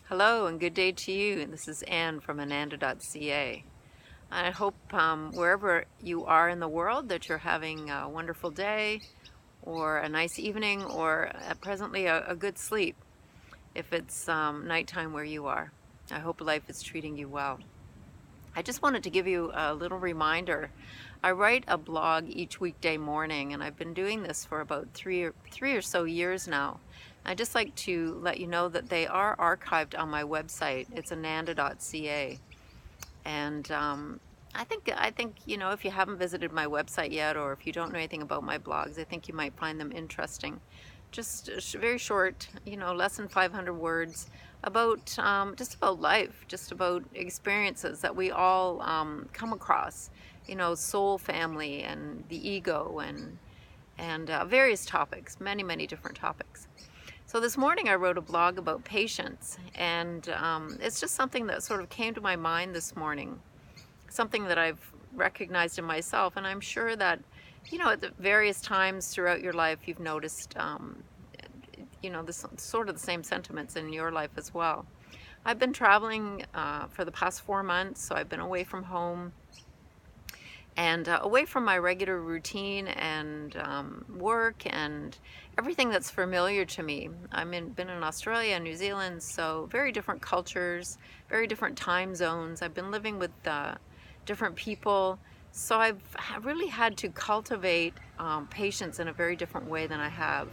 Hello and good day to you. This is Anne from ananda.ca. I hope wherever you are in the world that you're having a wonderful day or a nice evening or presently a good sleep if it's nighttime where you are. I hope life is treating you well. I just wanted to give you a little reminder. I write a blog each weekday morning, and I've been doing this for about three or so years now. I'd just like to let you know that they are archived on my website. It's ananda.ca. And I think if you haven't visited my website yet, or if you don't know anything about my blogs, I think you might find them interesting. Just very short, less than 500 words about just about life, just about experiences that we all come across. Soul, family, and the ego, and various topics, many different topics. So this morning I wrote a blog about patience, and it's just something that sort of came to my mind this morning, something that I've recognized in myself, and I'm sure that, at the various times throughout your life you've noticed, this sort of the same sentiments in your life as well. I've been traveling for the past 4 months, so I've been away from home and away from my regular routine and work and everything that's familiar to me. Been in Australia and New Zealand, so very different cultures, very different time zones. I've been living with different people, so I've really had to cultivate patience in a very different way than I have,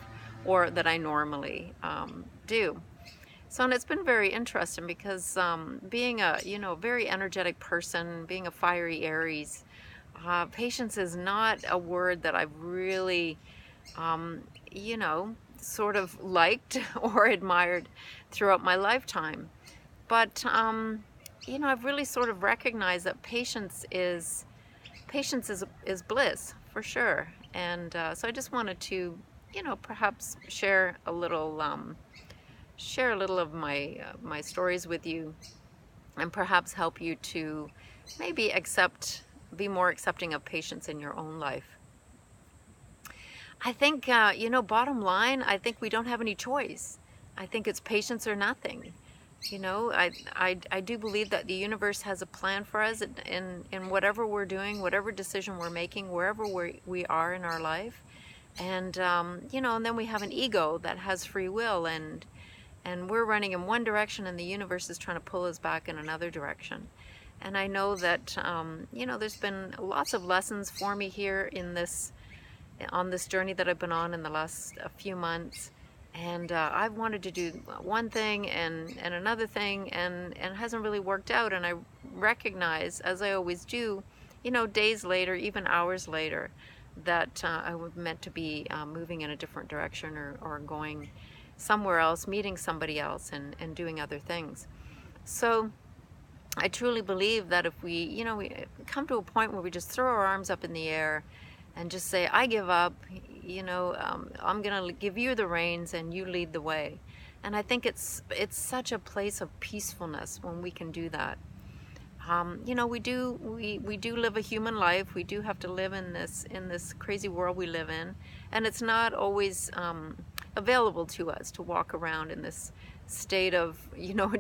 or that I normally do. So, and it's been very interesting because being a very energetic person, being a fiery Aries, patience is not a word that I've really, sort of liked or admired throughout my lifetime. But, I've really sort of recognized that patience is bliss for sure. And so I just wanted to, perhaps share a little of my stories with you, and perhaps help you to maybe be more accepting of patience in your own life. I think, bottom line, I think we don't have any choice. I think it's patience or nothing. I do believe that the universe has a plan for us in whatever we're doing, whatever decision we're making, wherever we are in our life. And, and then we have an ego that has free will, and we're running in one direction and the universe is trying to pull us back in another direction. And I know that, there's been lots of lessons for me here on this journey that I've been on in the last few months. And I've wanted to do one thing and another thing, and it hasn't really worked out. And I recognize, as I always do, days later, even hours later, that I was meant to be moving in a different direction, or going somewhere else, meeting somebody else, and doing other things. So I truly believe that if we come to a point where we just throw our arms up in the air and just say, I give up, I'm going to give you the reins and you lead the way. And I think it's such a place of peacefulness when we can do that. We do live a human life. We do have to live in this crazy world we live in, and it's not always available to us to walk around in this state of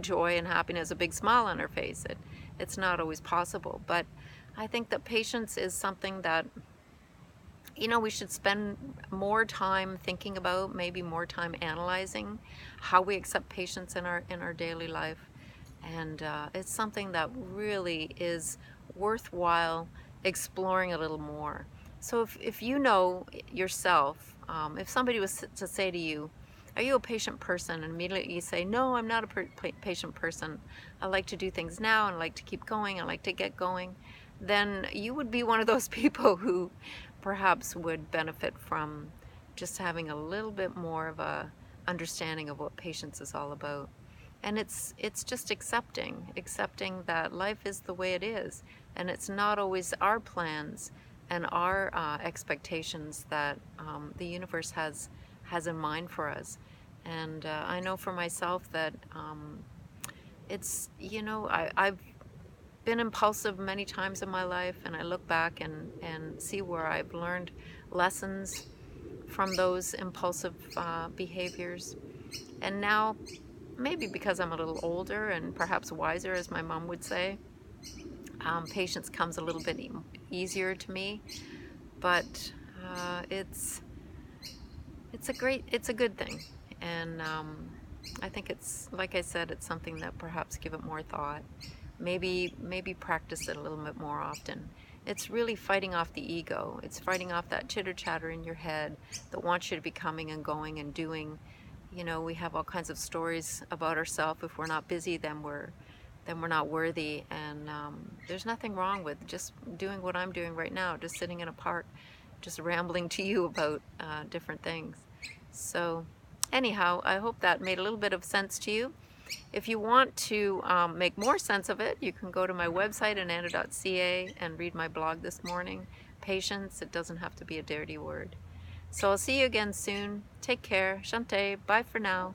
joy and happiness, a big smile on our face. It's not always possible, but I think that patience is something that we should spend more time thinking about, maybe more time analyzing how we accept patience in our daily life. And it's something that really is worthwhile exploring a little more. So if you know yourself, if somebody was to say to you, are you a patient person? And immediately you say, no, I'm not a patient person. I like to do things now, and I like to keep going, I like to get going. Then you would be one of those people who perhaps would benefit from just having a little bit more of a understanding of what patience is all about. And it's just accepting that life is the way it is, and it's not always our plans and our expectations that the universe has in mind for us. And I know for myself that I've been impulsive many times in my life, and I look back and see where I've learned lessons from those impulsive behaviors. And now maybe because I'm a little older and perhaps wiser, as my mom would say, patience comes a little bit easier to me. But it's a good thing, and I think it's, like I said, it's something that perhaps give it more thought. Maybe practice it a little bit more often. It's really fighting off the ego. It's fighting off that chitter chatter in your head that wants you to be coming and going and doing. You know, we have all kinds of stories about ourselves. If we're not busy, then we're not worthy. And there's nothing wrong with just doing what I'm doing right now, just sitting in a park, just rambling to you about different things. So anyhow, I hope that made a little bit of sense to you. If you want to make more sense of it, you can go to my website, ananda.ca, and read my blog this morning. Patience, it doesn't have to be a dirty word. So I'll see you again soon. Take care. Shante. Bye for now.